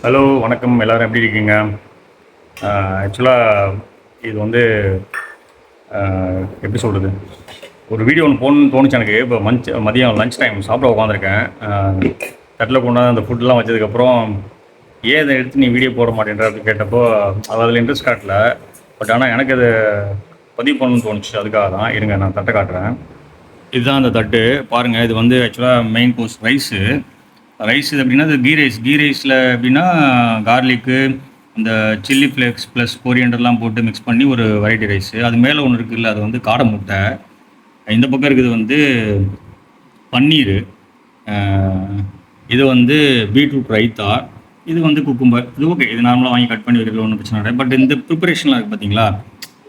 Hello வணக்கம் எல்லோரும் எப்படி இருக்கீங்க? ஆக்சுவலாக இது வந்து எப்படி சொல்கிறது, ஒரு வீடியோ ஒன்று போகணுன்னு தோணுச்சு எனக்கு. இப்போ மதியம் லஞ்ச் டைம் சாப்பிட உட்காந்துருக்கேன். தட்டில் கொண்டாந்து அந்த ஃபுட்டெலாம் வச்சதுக்கப்புறம் ஏன் இதை எடுத்து நீ வீடியோ போட மாட்டேன்ற அப்படின்னு கேட்டப்போ அது அதில் இன்ட்ரெஸ்ட் காட்டல. பட் ஆனால் எனக்கு அதை பதிவு பண்ணணும்னு தோணுச்சு. அதுக்காக தான் இருங்க நான் தட்டை காட்டுறேன். இதுதான் அந்த தட்டு பாருங்கள். இது வந்து ஆக்சுவலாக மெயின் கோர்ஸ் ரைஸ் இது அப்படின்னா அது கீ ரைஸில் எப்படின்னா கார்லிக்கு இந்த சில்லி ஃப்ளேக்ஸ் ப்ளஸ் கோரியண்டர்லாம் போட்டு மிக்ஸ் பண்ணி ஒரு வெரைட்டி ரைஸு. அது மேலே ஒன்று இருக்குல்ல, அது வந்து காடை முட்டை. இந்த பக்கம் இருக்குது வந்து பன்னீர். இது வந்து பீட்ரூட் ரைத்தா. இது வந்து குக்கும்பர். இது ஓகே, இது நார்மலாக வாங்கி கட் பண்ணி வைக்கிறது ஒன்றும் பிரச்சனை இல்லை. பட் இந்த ப்ரிப்பரேஷன்லாம் இருக்குது பார்த்தீங்களா,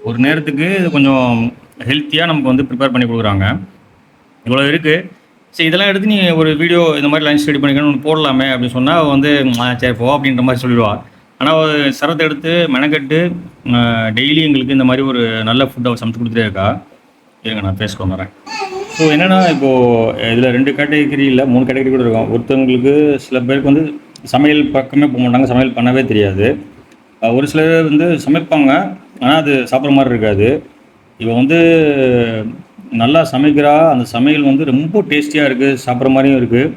ஒரு நேரத்துக்கு இது கொஞ்சம் ஹெல்த்தியாக நமக்கு வந்து ப்ரிப்பேர் பண்ணி கொடுக்குறாங்க. இவ்வளோ இருக்குது. சரி, இதெல்லாம் எடுத்து நீ ஒரு வீடியோ இந்த மாதிரி லஞ்ச் ரெடி பண்ணிக்கணும்னு ஒன்று போடலாமே அப்படின்னு சொன்னால் வந்து சரி போ அப்படின்ற மாதிரி சொல்லிடுவாள். ஆனால் ஒரு சரத்தை எடுத்து மெனக்கெட்டு டெய்லி எங்களுக்கு இந்த மாதிரி ஒரு நல்ல ஃபுட்டை சமைச்சு கொடுத்துட்டே இருக்கா. இருங்க நான் பேசிக்கொண்டு வரேன். ஸோ என்னென்னா, இப்போது இதில் 2 கேட்டகரி இல்லை 3 கேட்டகரி கூட இருக்கும். ஒருத்தவங்களுக்கு சில பேருக்கு வந்து சமையல் பக்கமே போக மாட்டாங்க, சமையல் பண்ணவே தெரியாது. ஒரு சிலர் வந்து சமைப்பாங்க, ஆனால் அது சாப்பிட்ற மாதிரி இருக்காது. இப்போ வந்து நல்லா சமைக்கிறா, அந்த சமையல் வந்து ரொம்ப டேஸ்டியாக இருக்குது, சாப்பிட்ற மாதிரியும் இருக்குது.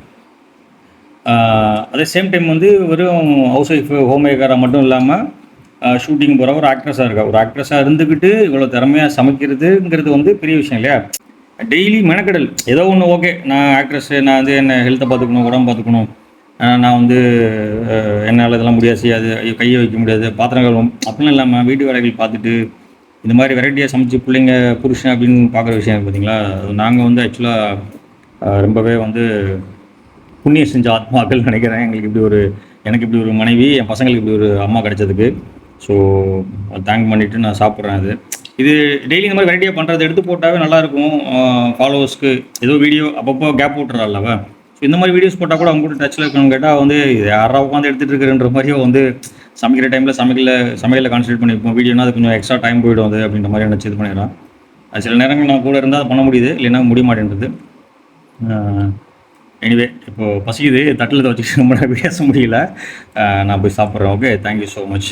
அதே சேம் டைம் வந்து வெறும் ஹவுஸ் ஒய்ஃபு ஹோம் மேக்கராக மட்டும் இல்லாமல் ஷூட்டிங் போகிற ஒரு ஆக்ட்ரஸாக இருக்கா. ஒரு ஆக்ட்ரஸாக இருந்துக்கிட்டு இவ்வளோ திறமையாக சமைக்கிறதுங்கிறது வந்து பெரிய விஷயம் இல்லையா? டெய்லி மெனக்கெடல் ஏதோ ஒன்று. ஓகே, நான் ஆக்ட்ரஸ்ஸு, நான் வந்து என்ன ஹெல்த்தை பார்த்துக்கணும், உடம்பு பார்த்துக்கணும், நான் வந்து என்னால் இதெல்லாம் முடியாது, செய்யாது, கையை வைக்க முடியாது, பாத்திரங்கள் அப்படிலாம் இல்லாமல் வீட்டு வேலைகள் பார்த்துட்டு இந்த மாதிரி வெரைட்டியாக சமைச்சு பிள்ளைங்க புருஷன் அப்படின்னு பார்க்குற விஷயம் பார்த்தீங்களா. நாங்கள் வந்து ஆக்சுவலாக ரொம்பவே வந்து புண்ணியம் செஞ்ச ஆத்மாக்கள் நினைக்கிறேன். எனக்கு இப்படி ஒரு மனைவி, என் பசங்களுக்கு இப்படி ஒரு அம்மா கிடைச்சதுக்கு. ஸோ தேங்க் பண்ணிவிட்டு நான் சாப்பிட்றேன். இது டெய்லி இந்த மாதிரி வெரைட்டியாக பண்ணுறது எடுத்து போட்டாவே நல்லாயிருக்கும். ஃபாலோவர்ஸ்க்கு ஏதோ வீடியோ அப்பப்போ கேப் விட்டுறாள்லவா. ஸோ இந்த மாதிரி வீடியோஸ் போட்டால் கூட அவங்க கூட டச்சில் இருக்கணும்னு கேட்டால் வந்து யாராவது உட்காந்து எடுத்துகிட்டு இருக்கிறன்ற மாதிரியோ வந்து சமைக்கிற டைமில் சமையலில் கான்சன்ட்ரேட் பண்ணியிருப்போம். வீடியோனா அது கொஞ்சம் எக்ஸ்ட்ரா டைம் போய்டும் அது அப்படின்ற மாதிரி நினச்சி இது பண்ணிடுறோம். அது சில நேரங்கள் நான் கூட இருந்தால் பண்ண முடியுது, இல்லைன்னா முடிய மாட்டேன்றது. எனிவே இப்போது பசிக்குது, தட்டில் வச்சுக்கிட்டு ரொம்ப பேச முடியல. நான் போய் சாப்பிட்றேன். Okay, thank you so much.